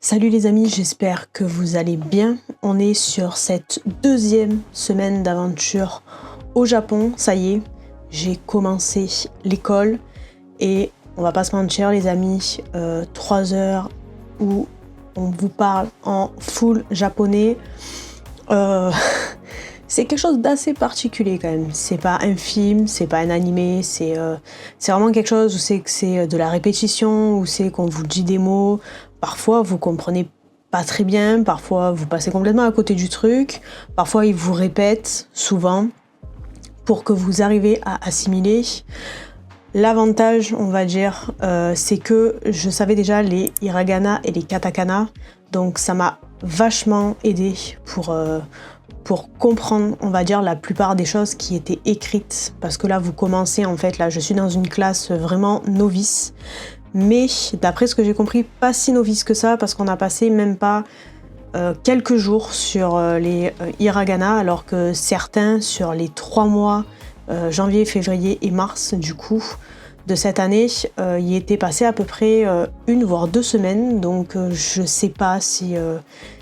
Salut les amis, j'espère que vous allez bien. On est sur cette deuxième semaine d'aventure au Japon. Ça y est, j'ai commencé l'école et on va pas se mentir les amis, 3 heures où on vous parle en full japonais. C'est quelque chose d'assez particulier quand même. C'est pas un film, c'est pas un animé, c'est vraiment quelque chose où c'est que c'est de la répétition, où c'est qu'on vous dit des mots. Parfois vous comprenez pas très bien, parfois vous passez complètement à côté du truc, parfois ils vous répètent souvent pour que vous arriviez à assimiler. L'avantage, on va dire, c'est que je savais déjà les hiragana et les katakana, donc ça m'a vachement aidé pour comprendre, on va dire, la plupart des choses qui étaient écrites. Parce que là, vous commencez, en fait, là, je suis dans une classe vraiment novice. Mais, d'après ce que j'ai compris, pas si novice que ça, parce qu'on a passé même pas quelques jours sur les hiragana, alors que certains, sur les 3 mois, janvier, février et mars, du coup, de cette année, y étaient passés à peu près 1 voire 2 semaines. Donc, je sais pas si...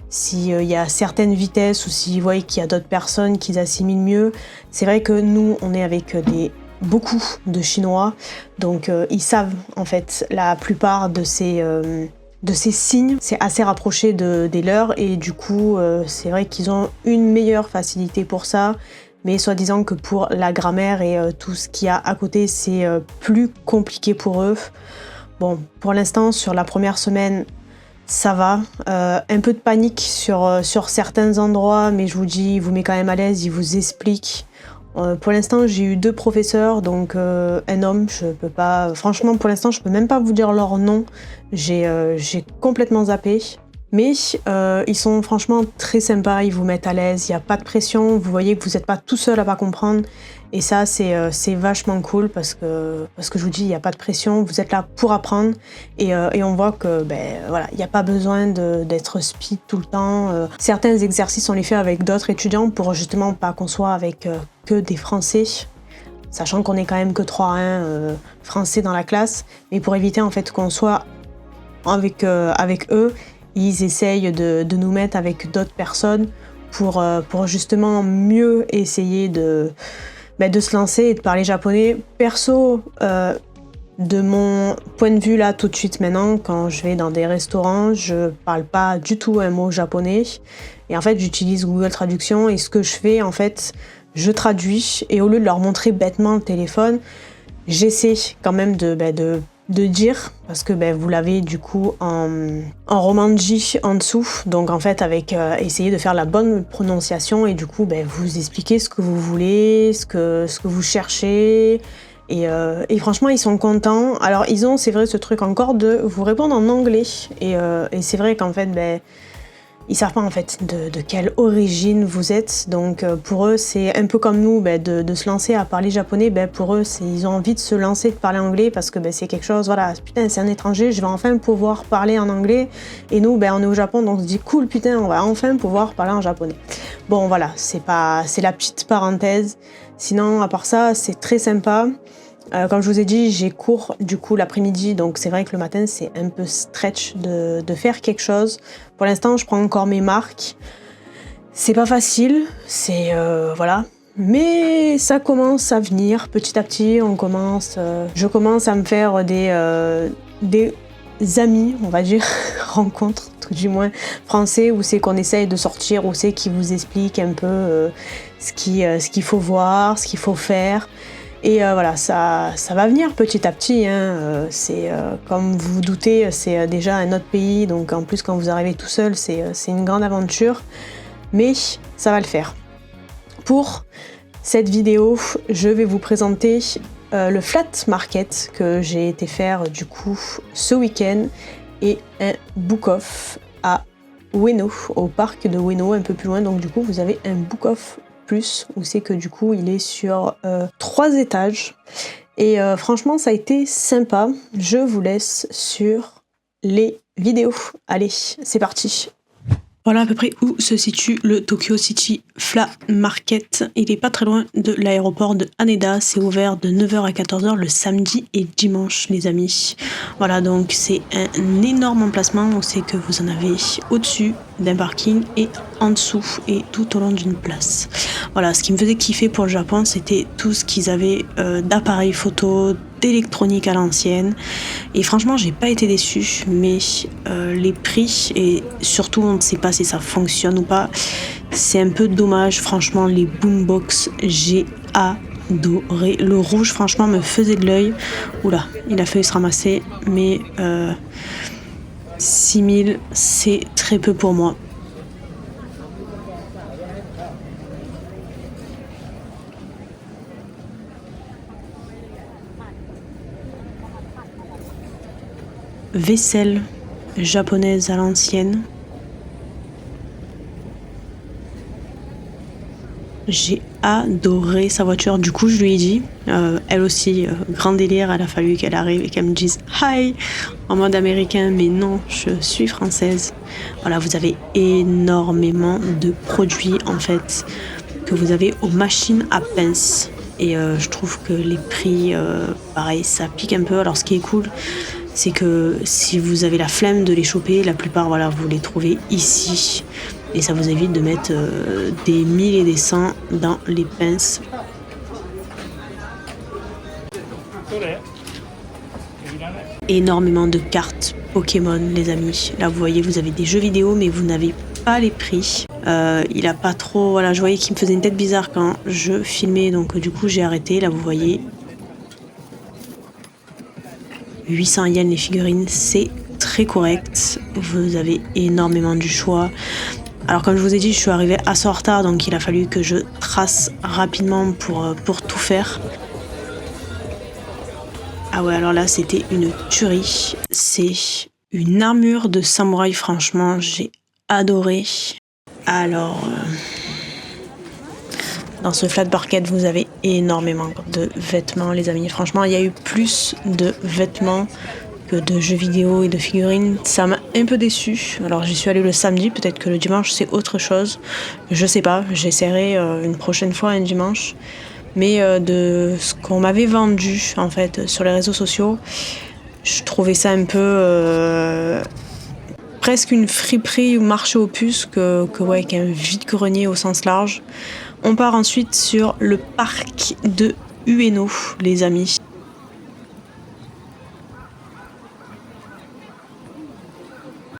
s'il y a certaines vitesses ou s'ils voient qu'il y a d'autres personnes qui assimilent mieux. C'est vrai que nous, on est avec beaucoup de Chinois, donc ils savent en fait la plupart de ces signes. C'est assez rapproché des leurs et du coup, c'est vrai qu'ils ont une meilleure facilité pour ça. Mais soi-disant que pour la grammaire et tout ce qu'il y a à côté, c'est plus compliqué pour eux. Bon, pour l'instant, sur la première semaine, ça va, un peu de panique sur certains endroits, mais je vous dis, il vous met quand même à l'aise, il vous explique. Pour l'instant, j'ai eu 2 professeurs, donc un homme, je peux pas... Franchement, pour l'instant, je peux même pas vous dire leur nom, j'ai complètement zappé. Mais ils sont franchement très sympas, ils vous mettent à l'aise, il n'y a pas de pression, vous voyez que vous n'êtes pas tout seul à pas comprendre. Et ça, c'est vachement cool parce que je vous dis, il n'y a pas de pression, vous êtes là pour apprendre. Et on voit que, voilà, il n'y a pas besoin d'être speed tout le temps. Certains exercices, on les fait avec d'autres étudiants pour justement pas qu'on soit avec que des Français. Sachant qu'on est quand même que 3-1 Français dans la classe. Mais pour éviter en fait qu'on soit avec eux, ils essayent de nous mettre avec d'autres personnes pour justement mieux essayer de se lancer et de parler japonais. Perso, de mon point de vue là tout de suite maintenant, quand je vais dans des restaurants, je parle pas du tout un mot japonais. Et en fait, j'utilise Google Traduction et ce que je fais, en fait, je traduis et au lieu de leur montrer bêtement le téléphone, j'essaie quand même de dire, parce que vous l'avez du coup en romanji en dessous, donc en fait avec essayer de faire la bonne prononciation et du coup vous expliquez ce que vous voulez, ce que vous cherchez et franchement ils sont contents. Alors ils ont, c'est vrai, ce truc encore de vous répondre en anglais et c'est vrai qu'en fait ils savent pas en fait de quelle origine vous êtes, donc pour eux c'est un peu comme nous de se lancer à parler japonais. Pour eux ils ont envie de se lancer, de parler anglais parce que c'est quelque chose, voilà, putain c'est un étranger, je vais enfin pouvoir parler en anglais. Et nous on est au Japon donc on se dit cool, putain on va enfin pouvoir parler en japonais. Bon voilà, c'est la petite parenthèse, sinon à part ça c'est très sympa. Comme je vous ai dit, j'ai cours du coup l'après-midi, donc c'est vrai que le matin c'est un peu stretch de faire quelque chose. Pour l'instant, je prends encore mes marques. C'est pas facile, c'est voilà, mais ça commence à venir petit à petit. Je commence à me faire des amis, on va dire, rencontres, tout du moins français, où c'est qu'on essaye de sortir, où c'est qu'ils vous expliquent un peu ce qu'il faut voir, ce qu'il faut faire. Et voilà, ça va venir petit à petit, hein. C'est comme vous vous doutez, c'est déjà un autre pays, donc en plus quand vous arrivez tout seul, c'est une grande aventure, mais ça va le faire. Pour cette vidéo, je vais vous présenter le flat market que j'ai été faire du coup ce week-end et un book-off à Ueno, au parc de Ueno, un peu plus loin, donc du coup vous avez un book-off plus, où c'est que du coup il est sur 3 étages et franchement ça a été sympa. Je vous laisse sur les vidéos. Allez, c'est parti. Voilà à peu près où se situe le Tokyo City Flea Market. Il est pas très loin de l'aéroport de Haneda. C'est ouvert de 9h à 14h le samedi et dimanche, les amis. Voilà, donc c'est un énorme emplacement. On sait que vous en avez au-dessus d'un parking et en dessous et tout au long d'une place. Voilà, ce qui me faisait kiffer pour le Japon, c'était tout ce qu'ils avaient d'appareils photo, d'électronique à l'ancienne. Et franchement, j'ai pas été déçue, mais les prix, et surtout on ne sait pas si ça fonctionne ou pas, c'est un peu dommage. Franchement, les boombox, j'ai adoré. Le rouge, franchement, me faisait de l'œil. Oula, il a failli se ramasser, mais 6000, c'est très peu pour moi. Vaisselle japonaise à l'ancienne. J'ai adoré sa voiture. Du coup, je lui ai dit, elle aussi, grand délire, elle a fallu qu'elle arrive et qu'elle me dise hi en mode américain, mais non, je suis française. Voilà, vous avez énormément de produits en fait que vous avez aux machines à pince. Et je trouve que les prix, pareil, ça pique un peu. Alors, ce qui est cool, c'est que si vous avez la flemme de les choper, la plupart, voilà, vous les trouvez ici. Et ça vous évite de mettre des 1000 et des 100 dans les pinces. Énormément de cartes Pokémon, les amis. Là, vous voyez, vous avez des jeux vidéo, mais vous n'avez pas les prix. Il a pas trop... Voilà, je voyais qu'il me faisait une tête bizarre quand je filmais, donc du coup, j'ai arrêté. Là, vous voyez... 800 yens les figurines, c'est très correct. Vous avez énormément du choix. Alors comme je vous ai dit, je suis arrivée assez en retard, donc il a fallu que je trace rapidement pour tout faire. Ah ouais, alors là, c'était une tuerie. C'est une armure de samouraï, franchement, j'ai adoré. Alors... Dans ce flat market, vous avez énormément de vêtements, les amis. Franchement, il y a eu plus de vêtements que de jeux vidéo et de figurines. Ça m'a un peu déçue. Alors, j'y suis allée le samedi. Peut-être que le dimanche, c'est autre chose. Je sais pas. J'essaierai une prochaine fois un dimanche. Mais de ce qu'on m'avait vendu, en fait, sur les réseaux sociaux, je trouvais ça un peu... presque une friperie ou marché aux puces ouais, qu'un vide-grenier au sens large. On part ensuite sur le parc de Ueno, les amis.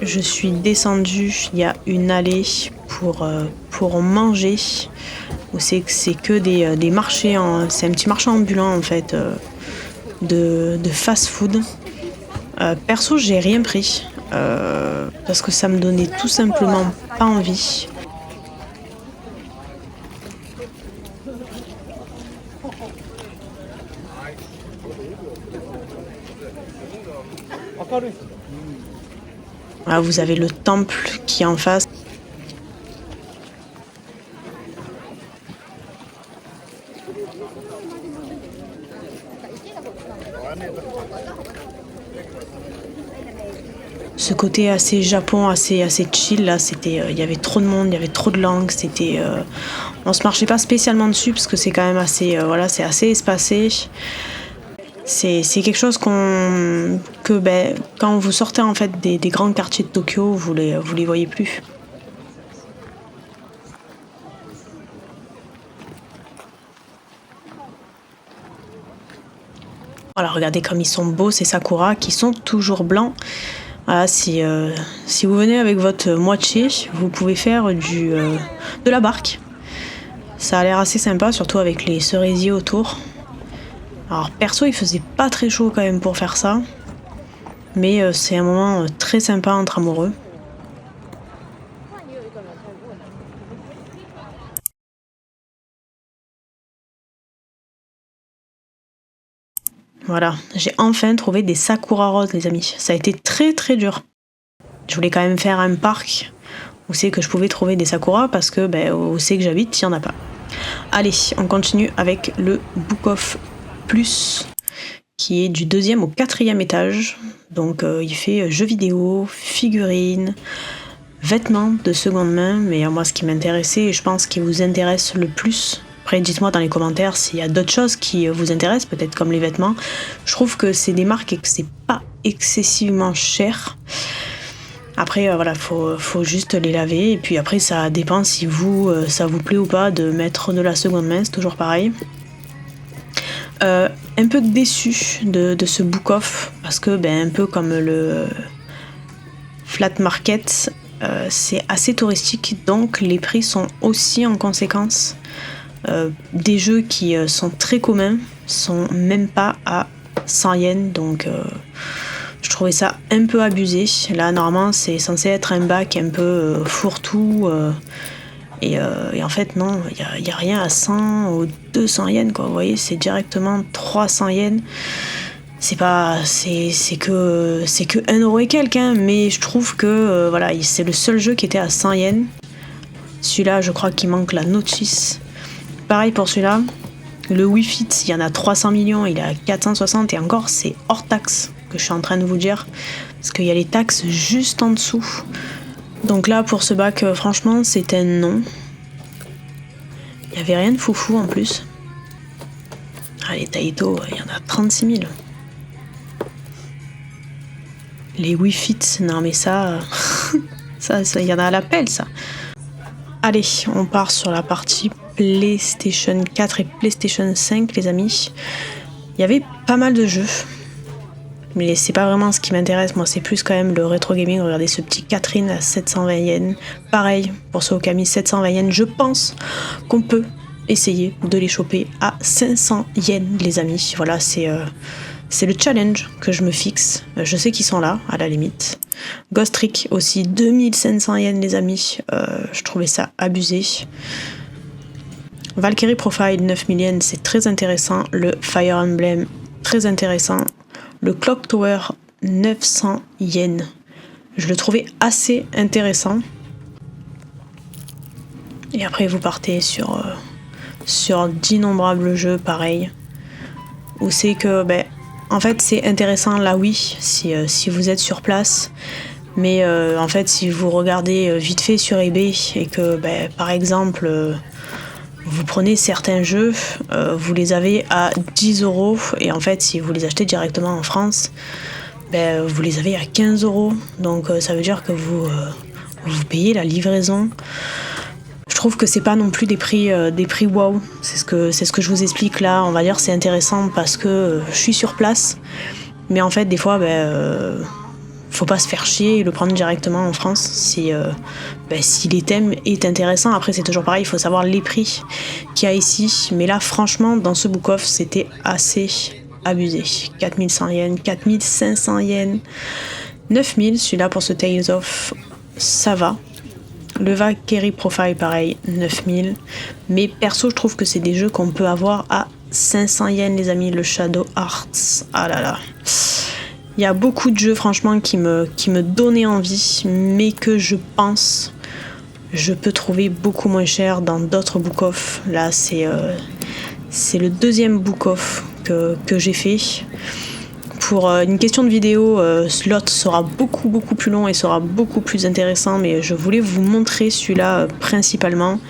Je suis descendue, il y a une allée pour manger. Où c'est que des marchés, c'est un petit marché ambulant en fait, de fast-food. Perso, j'ai rien pris, parce que ça me donnait tout simplement pas envie. Là, vous avez le temple qui est en face. Ce côté assez Japon, assez chill, là, c'était, il y avait trop de monde, il y avait trop de langues, c'était... on se marchait pas spécialement dessus parce que c'est quand même assez... voilà, c'est assez espacé. C'est quelque chose quand vous sortez en fait des grands quartiers de Tokyo, vous les voyez plus. Voilà, regardez comme ils sont beaux ces sakura qui sont toujours blancs. Voilà, si vous venez avec votre moitié, vous pouvez faire de la barque. Ça a l'air assez sympa, surtout avec les cerisiers autour. Alors perso, il faisait pas très chaud quand même pour faire ça. Mais c'est un moment très sympa entre amoureux. Voilà, j'ai enfin trouvé des sakura roses, les amis. Ça a été très très dur. Je voulais quand même faire un parc où c'est que je pouvais trouver des sakura parce que où c'est que j'habite, il n'y en a pas. Allez, on continue avec le Book of Plus qui est du 2e au 4e étage. Donc il fait jeux vidéo, figurines, vêtements de seconde main, mais moi ce qui m'intéressait et je pense qui vous intéresse le plus, après dites-moi dans les commentaires s'il y a d'autres choses qui vous intéressent, peut-être comme les vêtements. Je trouve que c'est des marques et que c'est pas excessivement cher. Après voilà, faut juste les laver et puis après ça dépend si ça vous plaît ou pas de mettre de la seconde main, c'est toujours pareil. Un peu déçu de ce book off parce que un peu comme le Flat Market, c'est assez touristique, donc les prix sont aussi en conséquence. Des jeux qui sont très communs sont même pas à 100 yens, donc je trouvais ça un peu abusé. Là normalement c'est censé être un bac un peu fourre-tout, et en fait non, il y a rien à 100 ou 200 yens quoi, vous voyez, c'est directement 300 yens. C'est que 1€ et quelques, hein, mais je trouve que voilà, c'est le seul jeu qui était à 100 yens. Celui-là, je crois qu'il manque la notice. Pareil pour celui-là. Le Wii Fit, il y en a 300 millions, il est à 460 et encore, c'est hors taxe que je suis en train de vous dire. Parce qu'il y a les taxes juste en dessous. Donc là, pour ce bac, franchement, c'est un non. Il n'y avait rien de foufou en plus. Ah, les Taito, il y en a 36 000. Les Wii Fit, non mais ça, il y en a à l'appel ça. Allez, on part sur la partie PlayStation 4 et PlayStation 5 les amis. Il y avait pas mal de jeux, mais c'est pas vraiment ce qui m'intéresse, moi c'est plus quand même le rétro gaming. Regardez ce petit Catherine à 720 yens. Pareil, pour ceux qui ont mis 720 yens, je pense qu'on peut essayer de les choper à 500 yens les amis. Voilà, c'est le challenge que je me fixe. Je sais qu'ils sont là, à la limite. Ghost Trick aussi, 2500 yens les amis. Je trouvais ça abusé. Valkyrie Profile, 9000 yens, c'est très intéressant. Le Fire Emblem, très intéressant. Le Clock Tower, 900 yens. Je le trouvais assez intéressant. Et après, vous partez sur d'innombrables jeux, pareil. Où c'est que, en fait, c'est intéressant là, oui, si vous êtes sur place. Mais en fait, si vous regardez vite fait sur eBay et que, par exemple, vous prenez certains jeux, vous les avez à 10€ et en fait, si vous les achetez directement en France, vous les avez à 15€. Donc ça veut dire que vous payez la livraison. Je trouve que c'est pas non plus des prix wow. C'est ce que je vous explique là. On va dire c'est intéressant parce que je suis sur place. Mais en fait, des fois, faut pas se faire chier et le prendre directement en France si l'item est intéressant. Après, c'est toujours pareil, il faut savoir les prix qu'il y a ici. Mais là, franchement, dans ce book-off, c'était assez abusé. 4100 yens, 4500 yens, 9000. Celui-là pour ce Tales of, ça va. Le Valkyrie Profile, pareil, 9000. Mais perso, je trouve que c'est des jeux qu'on peut avoir à 500 yens, les amis. Le Shadow Hearts, ah là là. Il y a beaucoup de jeux, franchement, qui me donnaient envie, mais que je pense je peux trouver beaucoup moins cher dans d'autres book-off. Là, c'est le deuxième book-off que j'ai fait. Pour une question de vidéo, l'autre sera beaucoup plus long et sera beaucoup plus intéressant, mais je voulais vous montrer celui-là principalement.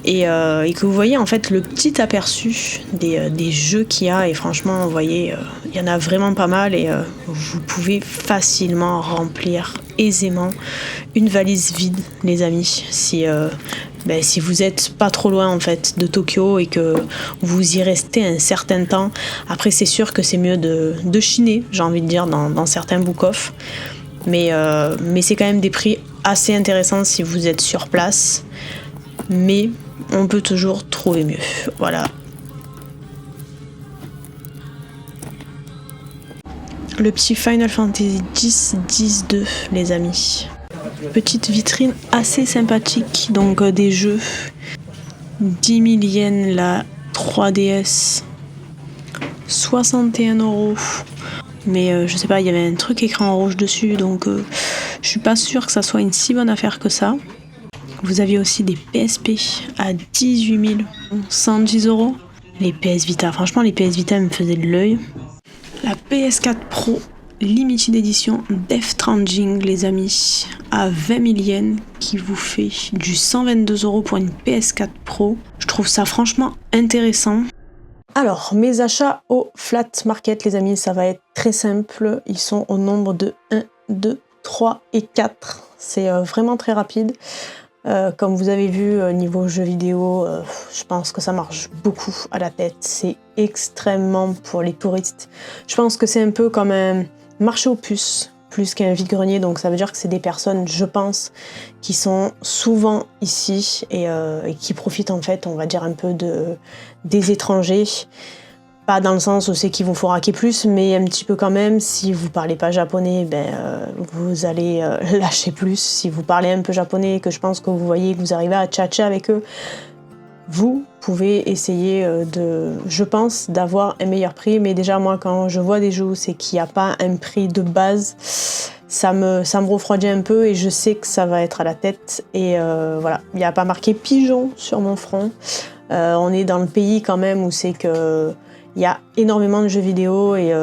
Et que vous voyez en fait le petit aperçu des jeux qu'il y a. Et franchement, vous voyez, il y en a vraiment pas mal et vous pouvez facilement remplir aisément une valise vide, les amis. Si vous êtes pas trop loin en fait de Tokyo et que vous y restez un certain temps. Après, c'est sûr que c'est mieux de chiner, j'ai envie de dire, dans certains book-off. Mais c'est quand même des prix assez intéressants si vous êtes sur place. Mais on peut toujours trouver mieux. Voilà. Le petit Final Fantasy X-2, les amis. Petite vitrine assez sympathique. Donc des jeux. 10 000 yens la 3DS. 61€. Mais je sais pas, il y avait un truc écrit en rouge dessus. Donc je suis pas sûre que ça soit une si bonne affaire que ça. Vous aviez aussi des PSP à 18 110€. Les PS Vita, franchement les PS Vita me faisaient de l'œil. La PS4 Pro, limited edition Death Stranding, les amis, à 20 000 yens, qui vous fait du 122 € pour une PS4 Pro. Je trouve ça franchement intéressant. Alors, mes achats au Flat Market, les amis, ça va être très simple. Ils sont au nombre de 1, 2, 3 et 4. C'est vraiment très rapide. Comme vous avez vu, niveau jeux vidéo, je pense que ça marche beaucoup à la tête. C'est extrêmement pour les touristes. Je pense que c'est un peu comme un marché aux puces, plus qu'un vide-grenier. Donc ça veut dire que c'est des personnes, je pense, qui sont souvent ici et qui profitent en fait, on va dire, un peu des étrangers. Pas dans le sens où c'est qu'il vous faut raquer plus, mais un petit peu quand même. Si vous parlez pas japonais, vous allez lâcher plus. Si vous parlez un peu japonais, que je pense que vous voyez que vous arrivez à tchatcher avec eux, vous pouvez essayer je pense, d'avoir un meilleur prix. Mais déjà, moi, quand je vois des jeux, c'est qu'il n'y a pas un prix de base. Ça me refroidit un peu et je sais que ça va être à la tête. Et voilà, il n'y a pas marqué pigeon sur mon front. On est dans le pays quand même où c'est que... Il y a énormément de jeux vidéo et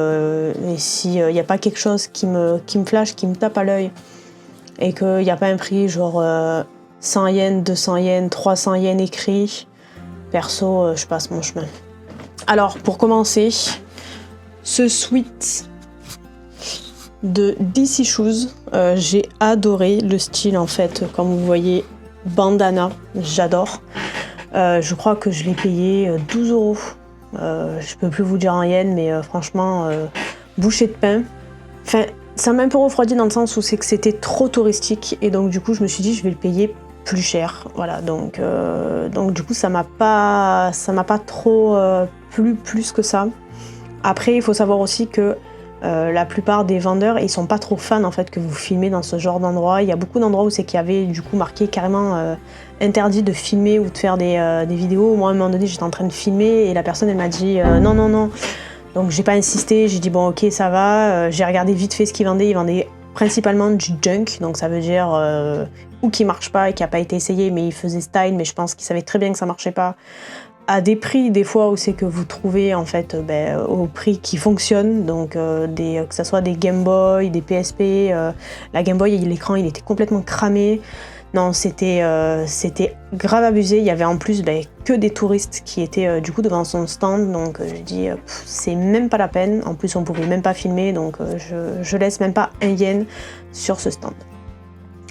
s'il n'y a pas quelque chose qui me flash, qui me tape à l'œil et qu'il n'y a pas un prix genre 100 yens, 200 yens, 300 yens écrit, perso, je passe mon chemin. Alors, pour commencer, ce sweat de DC Shoes, j'ai adoré le style en fait, comme vous voyez, bandana, j'adore. Je crois que je l'ai payé 12 €. Je peux plus vous dire en yens, mais franchement, bouchée de pain. Enfin, ça m'a un peu refroidi dans le sens où c'est que c'était trop touristique et donc du coup je me suis dit je vais le payer plus cher. Voilà, donc du coup ça m'a pas trop plu plus que ça. Après, il faut savoir aussi que la plupart des vendeurs, ils sont pas trop fans en fait que vous filmez dans ce genre d'endroit. Il y a beaucoup d'endroits où c'est qu'il y avait du coup marqué carrément interdit de filmer ou de faire des vidéos. Moi à un moment donné j'étais en train de filmer et la personne elle m'a dit non. Donc j'ai pas insisté, j'ai dit bon ok ça va. J'ai regardé vite fait ce qu'ils vendaient. Ils vendaient principalement du junk, donc ça veut dire ou qui marche pas et qui a pas été essayé, mais ils faisaient style, mais je pense qu'ils savaient très bien que ça marchait pas. À des prix des fois où c'est que vous trouvez en fait au prix qui fonctionne, donc que ce soit des Game Boy, des PSP, la Game Boy l'écran il était complètement cramé, non c'était grave abusé, il y avait en plus que des touristes qui étaient du coup devant son stand, donc je dis c'est même pas la peine, en plus on pouvait même pas filmer, donc je laisse même pas un yen sur ce stand.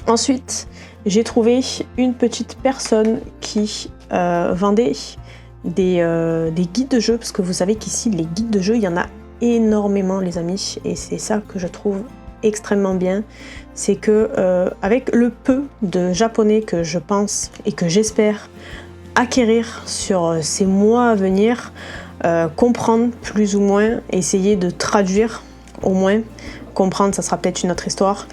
Ensuite j'ai trouvé une petite personne qui vendait des guides de jeu, parce que vous savez qu'ici les guides de jeu il y en a énormément les amis, et c'est ça que je trouve extrêmement bien, c'est que avec le peu de japonais que je pense et que j'espère acquérir sur ces mois à venir, comprendre plus ou moins, essayer de traduire au moins, comprendre ça sera peut-être une autre histoire.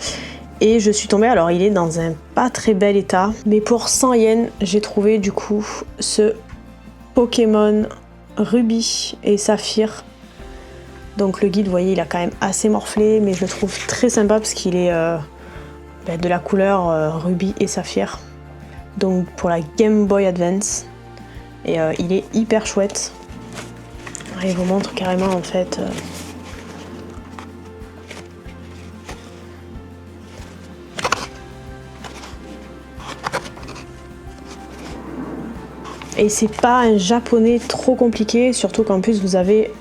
Et je suis tombée, alors il est dans un pas très bel état, mais pour 100 yens j'ai trouvé du coup ce Pokémon Rubis et Saphir. Donc le guide, vous voyez, il a quand même assez morflé, mais je le trouve très sympa parce qu'il est de la couleur Rubis et Saphir. Donc pour la Game Boy Advance. Et il est hyper chouette. Alors, il vous montre carrément en fait... Et c'est pas un japonais trop compliqué, surtout qu'en plus vous avez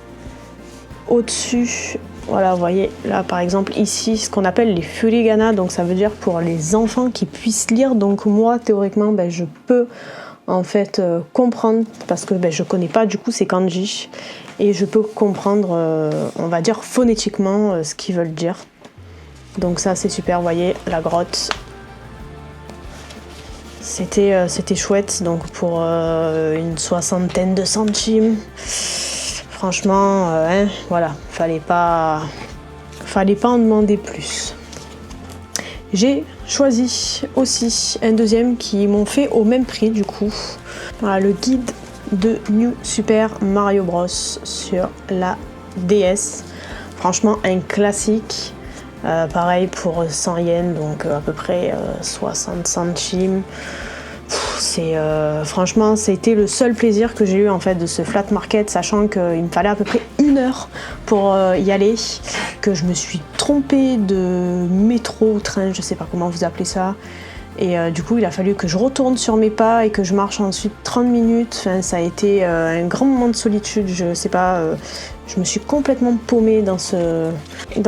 au-dessus, voilà vous voyez là par exemple ici ce qu'on appelle les furigana, donc ça veut dire pour les enfants qui puissent lire, donc moi théoriquement je peux en fait comprendre, parce que je connais pas du coup ces kanji, et je peux comprendre on va dire phonétiquement ce qu'ils veulent dire. Donc ça c'est super, vous voyez la grotte. C'était chouette, donc pour une 60aine de centimes. Franchement, voilà, fallait pas en demander plus. J'ai choisi aussi un deuxième qui m'ont fait au même prix du coup. Voilà, le guide de New Super Mario Bros sur la DS. Franchement, un classique. Pareil pour 100 yens, donc à peu près 60 centimes. Franchement, c'était le seul plaisir que j'ai eu en fait de ce flat market, sachant qu'il me fallait à peu près 1 heure pour y aller, que je me suis trompée de métro ou train, je sais pas comment vous appelez ça. Et du coup il a fallu que je retourne sur mes pas et que je marche ensuite 30 minutes. Enfin, ça a été un grand moment de solitude, je sais pas, je me suis complètement paumée dans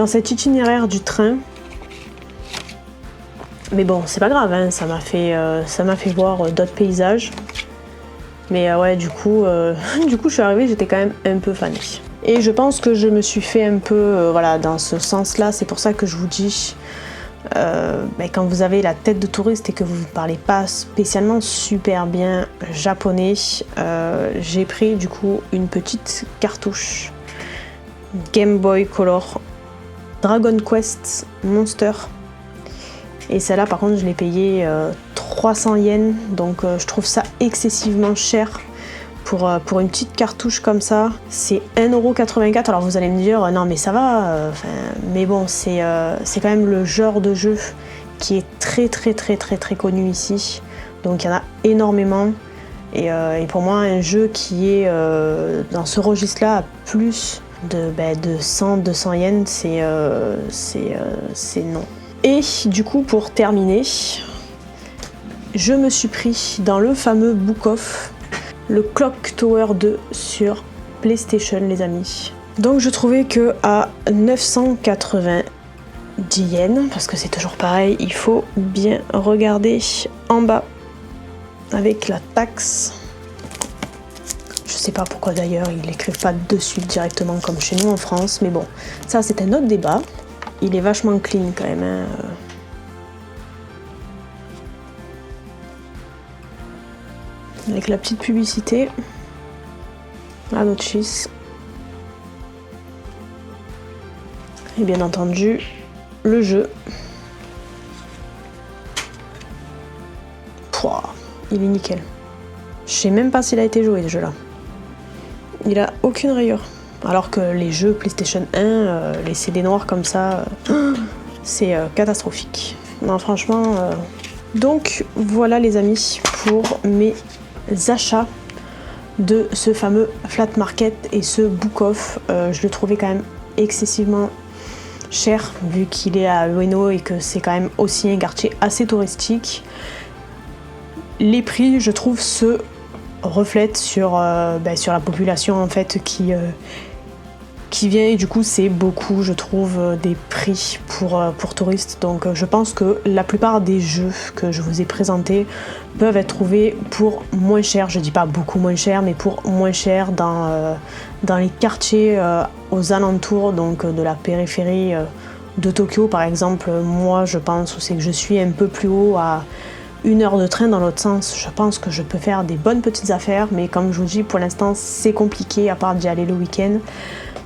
cet itinéraire du train. Mais bon, c'est pas grave, hein, ça m'a fait voir d'autres paysages. Mais ouais, du coup je suis arrivée, j'étais quand même un peu fanée. Et je pense que je me suis fait un peu voilà, dans ce sens-là, c'est pour ça que je vous dis, quand vous avez la tête de touriste et que vous ne parlez pas spécialement super bien japonais, j'ai pris du coup une petite cartouche Game Boy Color Dragon Quest Monster. Et celle-là par contre je l'ai payée 300 yens, donc je trouve ça excessivement cher pour une petite cartouche comme ça. C'est 1,84€. Alors vous allez me dire non mais ça va, mais bon c'est quand même le genre de jeu qui est très connu ici, donc il y en a énormément. Et pour moi un jeu qui est dans ce registre là à plus de 100-200 yens, c'est non. Et du coup pour terminer, je me suis pris dans le fameux Book Off le Clock Tower 2 sur PlayStation les amis. Donc je trouvais que à 990 yens, parce que c'est toujours pareil, il faut bien regarder en bas avec la taxe. Je sais pas pourquoi d'ailleurs ils l'écrivent pas dessus directement comme chez nous en France, mais bon, ça c'est un autre débat. Il est vachement clean quand même, hein. Avec la petite publicité à notre cheese. Et bien entendu, le jeu. Pouah, il est nickel. Je sais même pas s'il a été joué, ce jeu-là. Il a aucune rayure. Alors que les jeux PlayStation 1, les CD noirs comme ça, c'est catastrophique. Non, franchement. Donc voilà les amis pour mes achats de ce fameux Flat Market et ce Book Off. Je le trouvais quand même excessivement cher vu qu'il est à Ueno et que c'est quand même aussi un quartier assez touristique. Les prix, je trouve, se reflètent sur la population en fait qui vient, et du coup c'est beaucoup, je trouve, des prix pour touristes. Donc je pense que la plupart des jeux que je vous ai présentés peuvent être trouvés pour moins cher. Je dis pas beaucoup moins cher, mais pour moins cher dans les quartiers aux alentours, donc de la périphérie de Tokyo par exemple. Moi je pense c'est que je suis un peu plus haut, à 1 heure de train dans l'autre sens. Je pense que je peux faire des bonnes petites affaires, mais comme je vous dis, pour l'instant c'est compliqué à part d'y aller le week-end.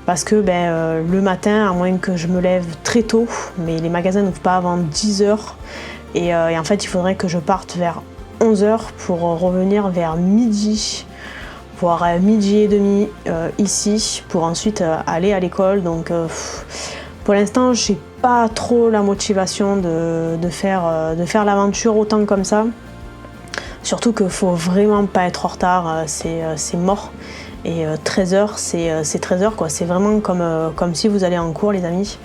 Parce que le matin, à moins que je me lève très tôt, mais les magasins n'ouvrent pas avant 10h. Et en fait, il faudrait que je parte vers 11h pour revenir vers midi, voire midi et demi ici, pour ensuite aller à l'école. Donc pour l'instant, j'ai pas trop la motivation de faire l'aventure autant comme ça. Surtout qu'il faut vraiment pas être en retard, c'est mort. Et 13h, c'est 13h quoi, c'est vraiment comme si vous allez en cours les amis.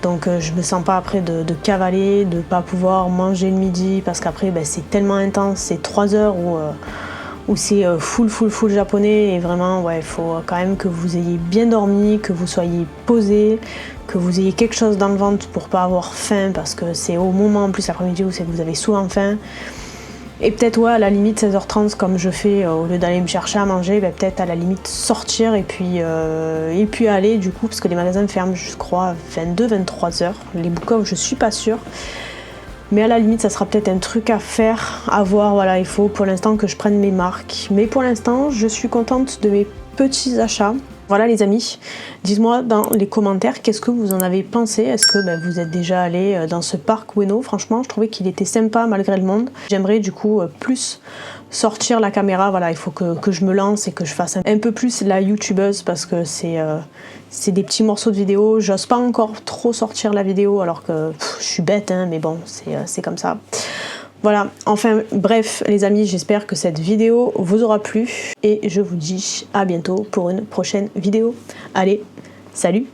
Donc je me sens pas après de cavaler, de pas pouvoir manger le midi, parce qu'après c'est tellement intense, c'est 3 heures où c'est full japonais, et vraiment ouais, il faut quand même que vous ayez bien dormi, que vous soyez posé, que vous ayez quelque chose dans le ventre pour pas avoir faim, parce que c'est au moment en plus l'après-midi où c'est que vous avez souvent faim. Et peut-être ouais, à la limite 16h30 comme je fais, au lieu d'aller me chercher à manger, peut-être à la limite sortir et puis aller du coup, parce que les magasins ferment je crois 22-23h. Les Book Off je suis pas sûre. Mais à la limite ça sera peut-être un truc à faire, à voir, voilà, il faut pour l'instant que je prenne mes marques. Mais pour l'instant je suis contente de mes petits achats. Voilà les amis, dites-moi dans les commentaires qu'est-ce que vous en avez pensé. Est-ce que vous êtes déjà allé dans ce parc Ueno? Franchement je trouvais qu'il était sympa malgré le monde. J'aimerais du coup plus sortir la caméra, voilà, il faut que je me lance et que je fasse un peu plus la youtubeuse, parce que c'est des petits morceaux de vidéo. J'ose pas encore trop sortir la vidéo alors que je suis bête hein, mais bon c'est comme ça. Voilà, enfin bref les amis, j'espère que cette vidéo vous aura plu et je vous dis à bientôt pour une prochaine vidéo. Allez, salut!